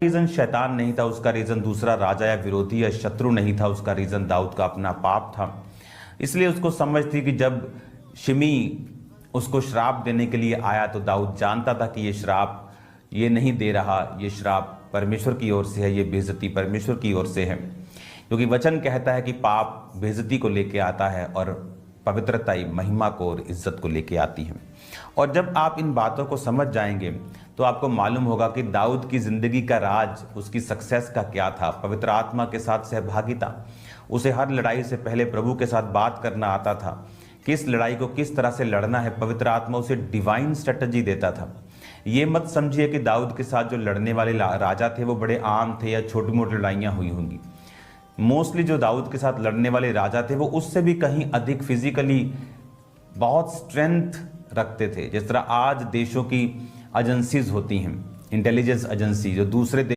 Reason शैतान नहीं था, उसका रीजन दूसरा राजा या विरोधी या शत्रु नहीं था, उसका रीजन दाऊद का अपना पाप था। इसलिए उसको समझ थी कि जब शिमी उसको श्राप देने के लिए आया तो दाऊद जानता था कि ये श्राप ये नहीं दे रहा, ये श्राप परमेश्वर की ओर से है, ये बेइज्जती परमेश्वर की ओर से है, क्योंकि वचन कहता है कि पाप बेइज्जती को लेके आता है और पवित्रता महिमा को और इज्जत को लेके आती है। और जब आप इन बातों को समझ जाएंगे तो आपको मालूम होगा कि दाऊद की जिंदगी का राज, उसकी सक्सेस का क्या था। पवित्र आत्मा के साथ सहभागिता, उसे हर लड़ाई से पहले प्रभु के साथ बात करना आता था, किस लड़ाई को किस तरह से लड़ना है। पवित्र आत्मा उसे डिवाइन स्ट्रेटजी देता था। ये मत समझिए कि दाऊद के साथ जो लड़ने वाले राजा थे वो बड़े आम थे या छोटी मोटी लड़ाइयाँ हुई होंगी। मोस्टली जो दाऊद के साथ लड़ने वाले राजा थे वो उससे भी कहीं अधिक फिजिकली बहुत स्ट्रेंथ रखते थे। जिस तरह आज देशों की एजेंसीज होती हैं, इंटेलिजेंस एजेंसी, जो दूसरे